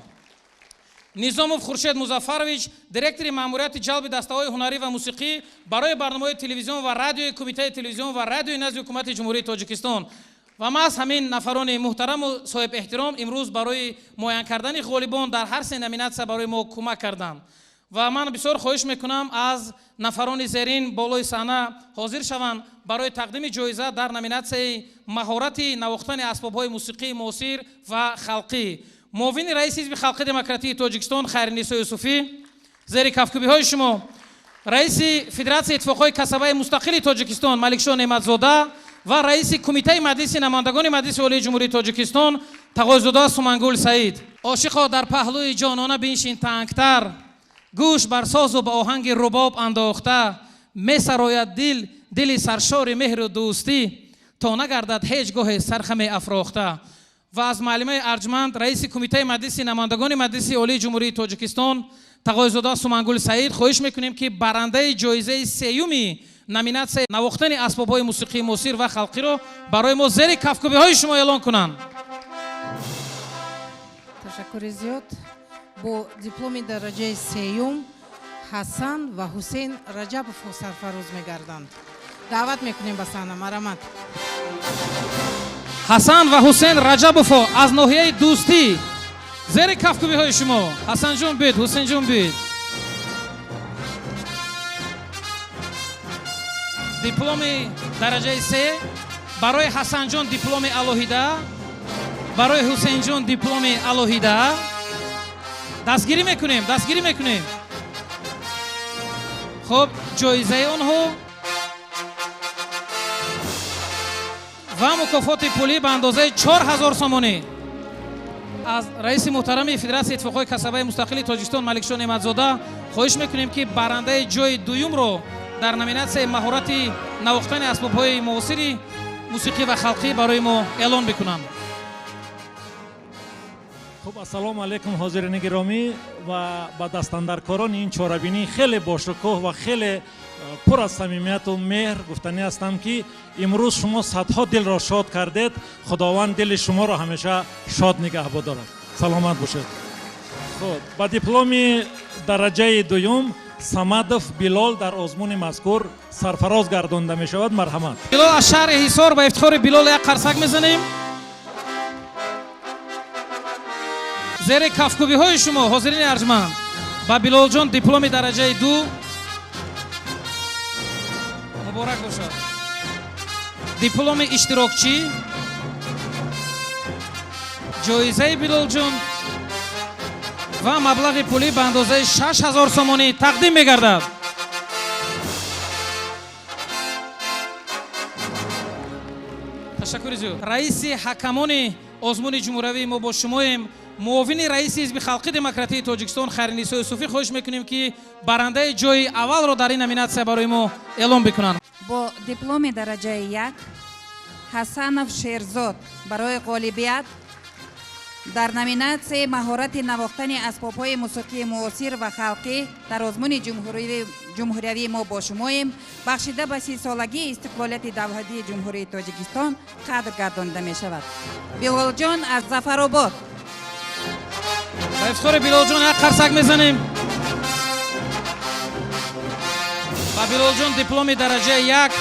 Низомов Хуршед Музаффарович, директори маъмурияти ҷалби дастаҳои ҳунарӣ ва мусиқӣ барои барномаҳои телевизион ва радиои Кумитаи телевизион ва радиои назди ҳукумати ҷумҳурии Тоҷикистон. ва маҳз ҳамин нафарони муҳтараму соҳибэҳтиром имрӯз барои муайян кардани ғолибон дар ҳар се номинатсия барои мо кӯмак карданд. ва ман бисёр хоҳиш мекунам аз нафарони зерин болои саҳна ҳозир шаванд барои тақдими ҷоиза дар номинатсияи маҳорати навохтани асбобҳои мусиқии муосир ва халқӣ. муовини раиси ҳизби халқи демократии Тоҷикистон Хайринисо Юсуфӣ, зери кафкӯбиҳои шумо раиси Федератсияи иттифоқҳои касабаи мустақили Тоҷикистон Маликшоҳ Неъматзода ва раиси Кумитаи маҷлиси намояндагони Маҷлиси Олии Ҷумҳурии Тоҷикистон Тағойзода Сумангул Саид. Ошиқо дар паҳлӯи ҷонона биншин тангтар, гӯш бар созу ба оҳанги рубоб андохта, месарояд дили саршори меҳру дӯстӣ, то нагардад ҳеҷ гоҳе сархаме афрохта. ва аз маълимаи арҷманд раиси Кумитаи маҷлиси намояндагони Маҷлиси Олии Ҷумҳурии Тоҷикистон Тағойзода Сумангул Саид хоҳиш мекунем ки барандаи ҷоизаи сеюми номинатсияи навохтани асбобҳои мусиқии муосир ва халқиро барои мо зери кафкӯбиҳои шумо эълон кунанд. ташаккури зиёд. бо дипломи дараҷаи сеюм Ҳасан ва Ҳусейн Раҷабовро сарфароз мегарданд. даъват мекунем ба саҳна. марамат. Ҳасан ва Ҳусейн Раҷабовро аз ноҳияи дӯстӣ зери кафкӯбиҳои шумо. Ҳасанҷон бед, Ҳусейнҷон бед. дипломи дараҷаи се барои Ҳасанҷон дипломи алоҳида, барои Ҳусейнҷон дипломи алоҳида. дастгирӣ мекунем. хуб, ҷоизаи онҳо ва мукофоти пулӣ ба андозаи 4000 сомонӣ аз раиси муҳтарами Федератсияи иттифоқҳои касабаи мустақили Тоҷикистон Маликшоҳ Неъматзода хоҳиш мекунем ки барандаи ҷои дуюмро дар номинатсияи маҳорати навохтани асбобҳои муосири мусиқӣ ва халқӣ барои мо эълон мекунам. خب السلام علیکم حاضرین گرامی و با دستاندرکاران این چهاربینی خیلی باشکوه و خیلی پر از صمیمیت و مهر گفتنی هستم که امروز شما صدها دل را شاد کردید. خداوند دل شما را همیشه شاد نگهدار دارد. سلامت باشید. خب با دیپلم درجه دوم самадов Билол дар озмуни мазкур сарфароз гардонда мешавад. марҳамат. Билол аз шаҳри Ҳисор ба ифтихори Билол як қарсак мезанем. зери кафкӯбиҳои шумо ҳозирини арҷманд ба Билолҷон дипломи дараҷаи 2 муборак бошад. дипломи иштирокчӣ, ҷоизаи Билолҷон ва маблағи пулӣ ба андозаи 6000 сомонӣ тақдим мегардад. ташаккури зиёд. раиси ҳакамони озмуни ҷумҳуриявии мо бо шумоем. муовини раиси ҳизби халқи демократии Тоҷикистон Хайринисо Юсуфӣ хоҳиш мекунем ки барандаи ҷои аввалро дар ин номинатсия барои мо эълон бикунанд. бо дипломи дараҷаи 1 Ҳасанов Шерзод барои ғолибият дар номинатсияи маҳорати навохтани асбобҳои мусиқии муосир ва халқӣ дар озмуни ҷумҳуриявии мо бо шумоем бахшида ба 30-солагии истиқлолияти давлатии ҷумҳурии Тоҷикистон қадр гардонида мешавад. Билолҷон аз Зафаробод. ба ифтихори Билолҷон як қарсак мезанем. ба Билолҷон дипломи дараҷаи 1.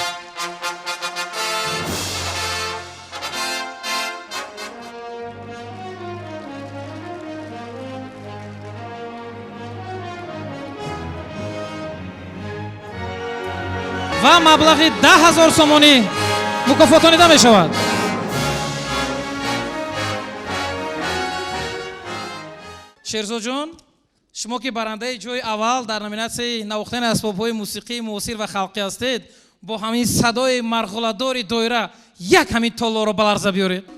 و مبلغ 10,000 سومانی مکافاتانیده می شود. شیرزاد جان، شما که برنده جای اول در نومیناسیون نواختن اسباب‌های موسیقی معاصر و خلقی هستید، با همین صدای مرغله‌دار دایره یک همین تالار را بلرزه بیارید.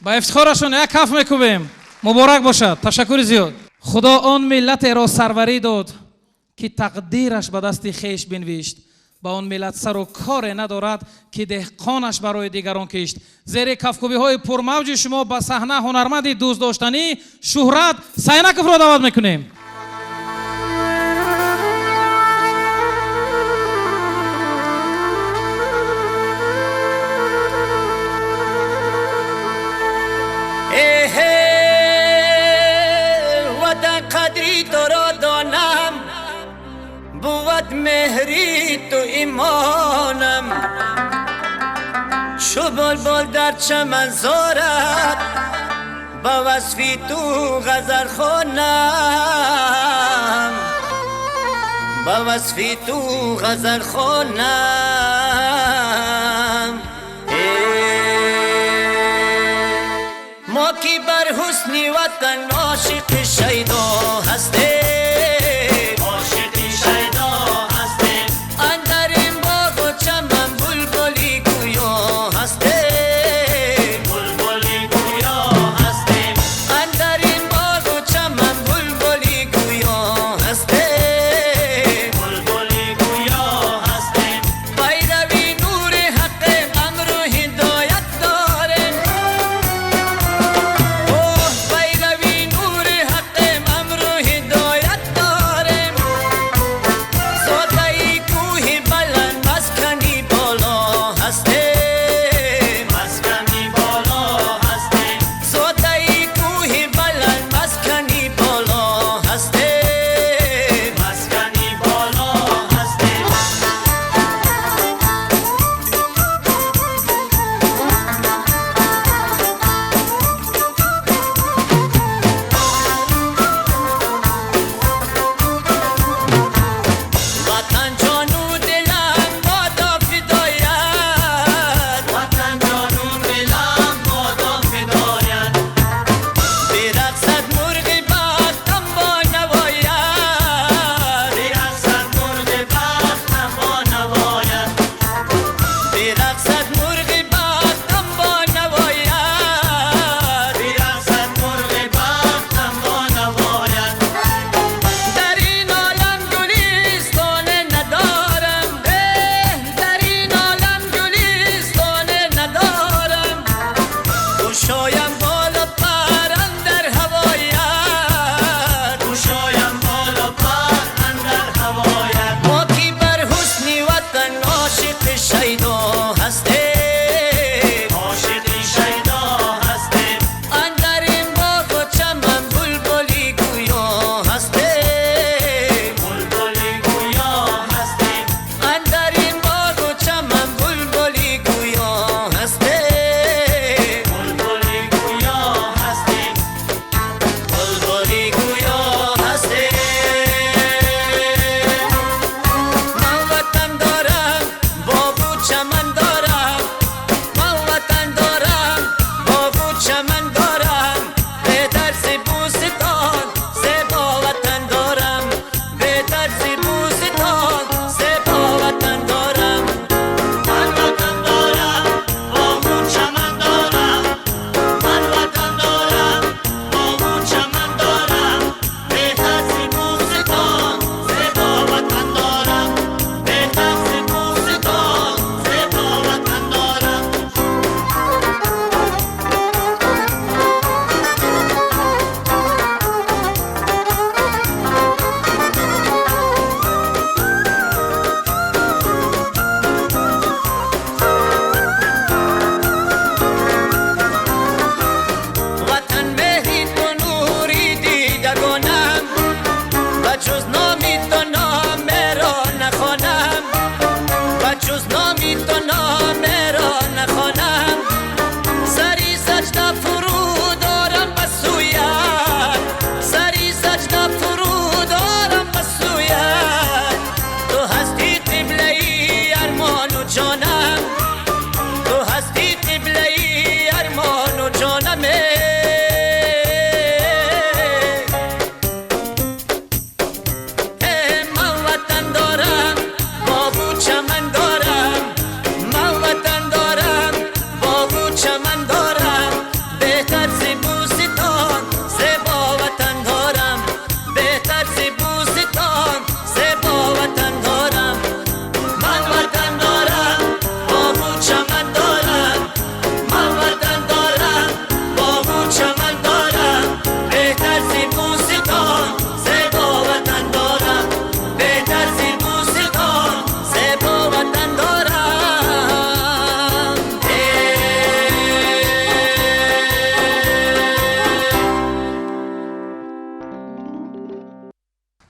با افتخارشون یک کف میکوبیم. مبارک باشد. تشکر زیاد. خدا آن ملت را سروری داد که تقدیرش به دست خویش بنوشت. با آن ملت سر و کار ندارد که دهقانش برای دیگران کشت. زیر کفکوبی های پرموج شما به صحنه هنرمند دوست داشتنی شهرت سینکوف را دعوت میکنیم. مهری تو ایمانم چو بلبل در چمن زارد با وصفی تو غزل خونم با وصفی تو غزل خونم ما کی بر حسنی وطن عاشق شیدا هسته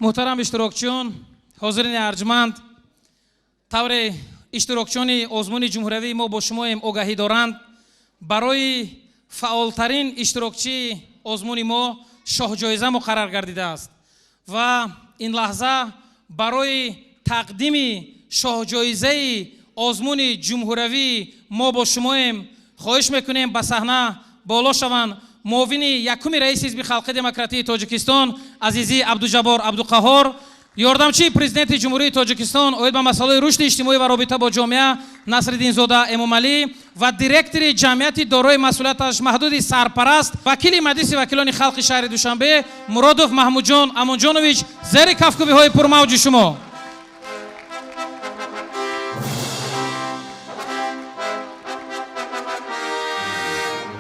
محترم اشتراکچیان، حاضرین ارجمند، طور اشتراکچیان آزمون جمهوری ما با شما آگاهی دارند برای فعالترین اشتراکچی آزمون ما شاه جایزه مقرر گردیده است و این لحظه برای تقدیم شاه جایزه آزمون جمهوری ما با شما خواهش میکنیم به صحنه بالا شوند معاون یکم رئیس حزب خلق دموکراتی تاجیکستان عزیزی عبدالجبار عبدالقهار، یاردمچی پرزیدنت جمهوری تاجیکستان اوید به مسائل رشد اجتماعی و رابطه با جامعه نصرالدین زاده امامعلی و دیرکتور جمعیت دارای مسئولیتش محدود سرپرست وکیل مجلس وکیلان خلق شهر دوشنبه مرادوف محمود جان امانجانویچ زیر کفکوبی های پرموج شما.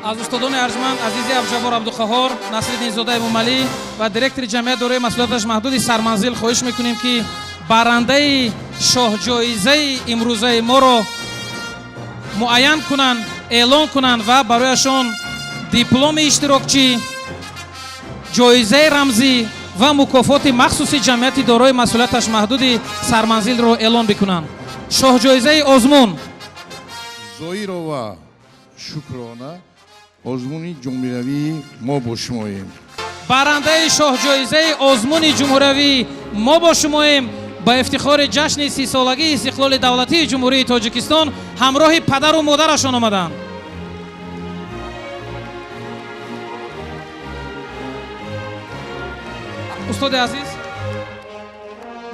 از استادان ارجمند عزیزی عبدالجبار عبدالقهار، نصرالدین زاده امامعلی و دیرکتور جمعیت دارای مسئولیتش محدود سرمنزل خواهش میکنیم که برنده شاه جایزه امروزه ما رو معین کنند، اعلان کنند و برایشان دیپلم اشتراکچی، جایزه رمزی و مکافات مخصوص جمعیت دارای مسئولیتش محدود سرمنزل رو اعلان بکنند. شاه جایزه آزمون زویرو شکرانه آزمون جمهوری ما با شماییم. برنده شاه جایزه آزمون جمهوری ما با شماییم با افتخار جشن 30 سالگی استقلال دولتی جمهوری تاجیکستان همراه پدر و مادرشان آمدند. استاد عزیز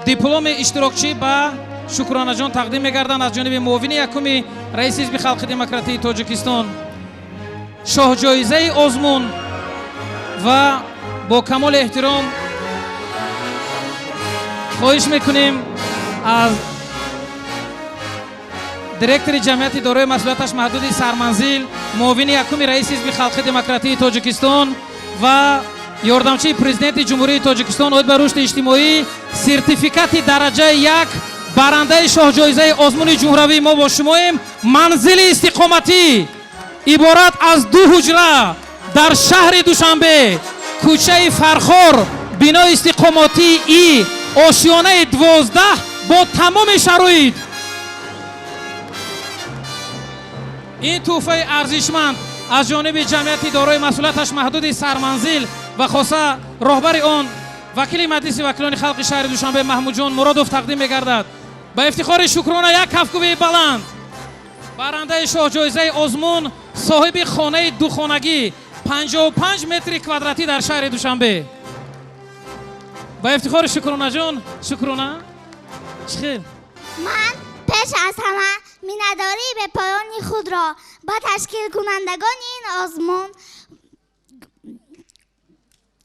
دیپلم اشتراکچی با شکرانه جان تقدیم می‌گردند از جانب معاون یکم رئیس حزب خلق دموکراتی تاجیکستان. شاه جایزه آزمون و با کمال احترام خواهش میکنیم از دیرکتور جمعیت دارای مسئولیتش محدود سرمنزل معاون یکم رئیس حزب خلق دموکراتی تاجیکستان و یاردمچی پرزیدنت جمهوری تاجیکستان اوید به رشد اجتماعی سرتیفیکات درجه 1 برنده شاه جایزه آزمون جمهوری ما با شماییم. منزل استقامتی عبارت از 2 حجره در شهر دوشنبه، کوچه فرخور، بنا استقامتی ای آشیانه 12 با تمام شرایط. این تحفه ارزشمند از جانب جمعیت دارای مسئولیتش محدود سرمنزل و خاصه راهبر آن وکیل مجلس وکیلان خلق شهر دوشنبه محمود جان مرادوف تقدیم می‌گردد. با افتخار شکرانه یک کفکوبی بلند برنده شاه جایزه آزمون صاحب خانه دوخانگی 55 متر کوادراتی در شهر دوشنبه. با افتخار شکرانه جان. شکرانه چخیر؟ من پیش از همه مینداری به پایان خود را با تشکیل کنندگان این آزمون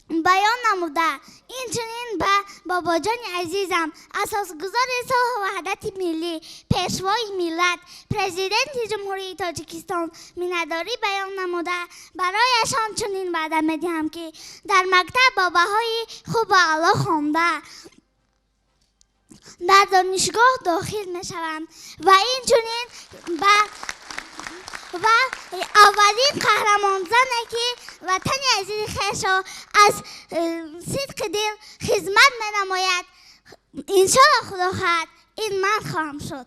بیان نموده، اینچنین به بابا جان عزیزم اساسگزار صلح و وحدت ملی، پیشوای ملت، پرزیدنت جمهوری تاجیکستان مینداری بیان نموده برایشان چنین وعده میدهم که در مکتب با بهای خوب و اعلی خوانده در دانشگاه داخل میشوم و اینچنین و اولین قهرمان زنه که وطن عزیز خویش را از صدق دل خدمت می نماید. انشاءالله خدا خواهد این من خواهم شد.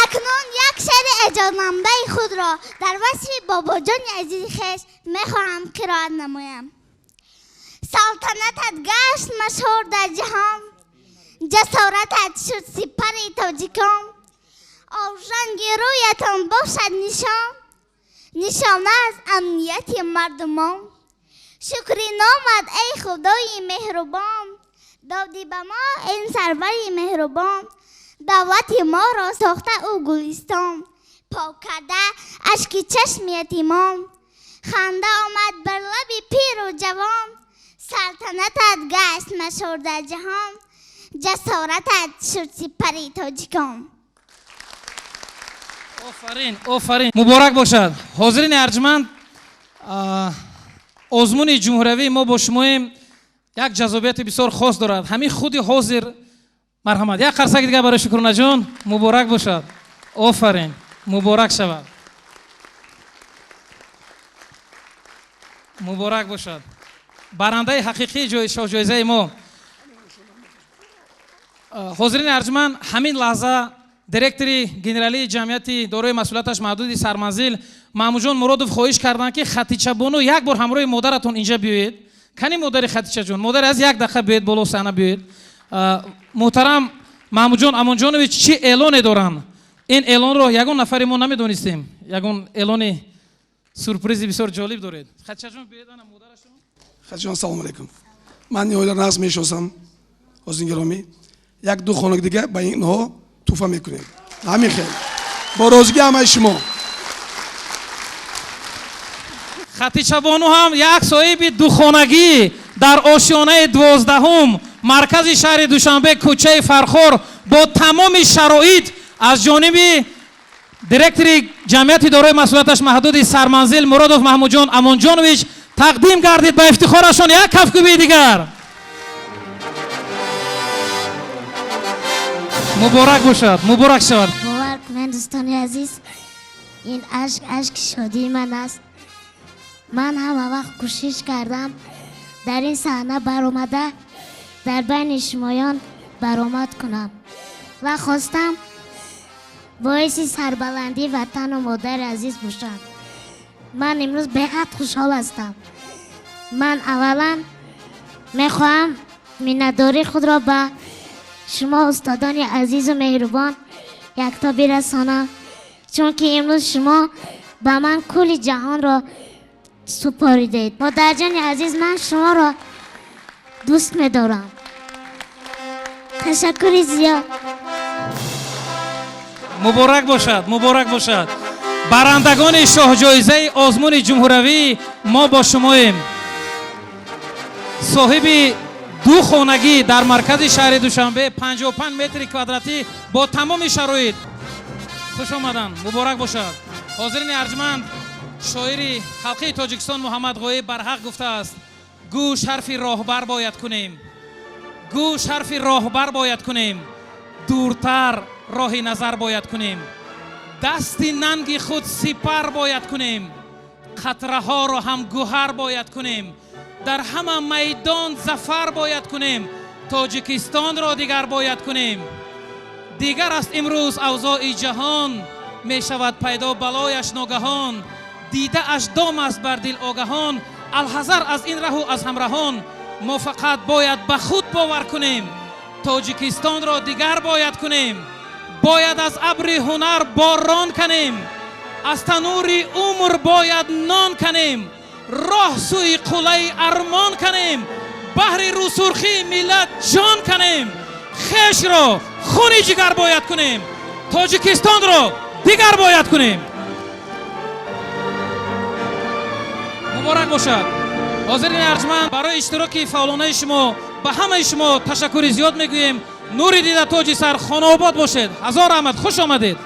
اکنون یک شعر اجازه‌نامه خود را در وصف بابا جان عزیز خویش می خواهم قرائت نمایم. سلطنتت گشت مشهور در جهان، جسارتت شد سپر تاجیکان، آوژنگ رویتان باشد نشانه از امنیت مردمان. شکری نامد ای خدای مهربان، دادی به ما این سروری مهربان. دعوت ما را ساخته او گلستان، پاک کرده اشک چشم یتیمان. خنده آمد بر لب پیر و جوان، سلطنتت گشت مشهور در جهان، جسارتت شد سپر تاجیکان. آفرین آفرین، مبارک باشد. حاضرین ارجمند، آزمون جمهوری ما با شماییم یک جذابیت بسیار خاص دارد. همین خودی حاضر مرحمت یک قرصک دیگه برای شکرانه جان. مبارک باشد. آفرین، مبارک شود. مبارک باشد. барандаи ҳақиқии шоҳҷоизаи мо. ҳозирини арҷманд, ҳамин лаҳза директори генералии ҷамъияти дорои масъулияташ маҳдуди сарманзил маҳмудҷон муродов хоҳиш карданд ки хатичабону як бор ҳамроҳи модаратон инҷа биёед. кани модари хатичаҷон, модари аз як дақиқа биёед боло саҳна биёед. муҳтарам маҳмудҷон амонҷонович чӣ эълоне доранд? ин эълонро ягон нафари мо намедонистем. ягон эълони сурпризи бисёр ҷолиб доред. хатичаҷон биёед, ана модарашон. хатичаҷон салому алайкум. ман ниҳоят нағз мешиносам ҳозирин гиромӣ. як ду хонагӣ дига ба инҳо туҳфа мекунем. ҳамин хел. бо розигии ҳамаи шумо. хатичабону ҳам як соҳиби духонагӣ дар ошёнаи 12 маркази шаҳри душанбе кӯчаи фархор бо тамоми шароит аз ҷониби директори ҷамъияти дорои масъулияташ маҳдуди сарманзил муродов маҳмудҷон амонҷонович тақдим гардид ба ифтихорашон як кафкӯбии дигар. муборак бошад, муборак шавад. бовар кунед дӯстони азиз, ин ашки шодии ман аст. ман ҳама вақт кӯшиш кардам дар ин саҳна баромада дар байни шумоён баромад кунам ва хостам боиси сарбаландии ватану модари азиз бошам. ман имрӯз беҳад хушҳол ҳастам. ман аввалан мехоҳам миннатдории худро ба шумо устодони азизу меҳрубон яктобӣ расонам, чунки имрӯз шумо ба ман кулли ҷаҳонро супоридед. модарҷони азиз, ман шуморо дӯст медорам. ташаккури зиёд. муборак бошад, муборак бошад. барандагони шоҳҷоизаи озмуни ҷумҳуравӣ мо бо шумоем. соҳиби ду хонагӣ дар маркази шаҳри душанбе 55 метри квадратӣ бо тамоми шароит. хуш омаданд, муборак бошад. ҳозирини арҷманд, шоири халқии тоҷикистон муҳаммад ғоиб барҳақ гуфтааст: гӯш ҳарфи роҳбар бояд кунем, гӯш ҳарфи роҳбар бояд кунем, дуртар роҳи назар бояд кунем, дасти нанги худ сипар бояд кунем, қатраҳоро ҳам гӯҳар бояд кунем, дар ҳама майдон зафар бояд кунем, тоҷикистонро дигар бояд кунем. дигар аст имрӯз авзои ҷаҳон, мешавад пайдо балояш ногаҳон, дидааш дом аст бар дил огаҳон, алҳазар аз ин раҳу аз ҳамраҳон, мо фақат бояд ба худ бовар кунем, тоҷикистонро дигар бояд кунем, бояд аз абри ҳунар борон канем, аз танури умр бояд нон канем, роҳ сӯи қулаи армон канем, баҳри рӯсурхии миллат ҷон канем, хешро хуни ҷигар бояд кунем, тоҷикистонро дигар бояд кунем. муборак бошад. ҳозирини арҷманд, барои иштироки фаъолонаи шумо ба ҳамаи шумо ташаккури зиёд мегӯем. нури дида тоҷи сар хонаобод бошед. ҳазор раҳмат, хуш омадед.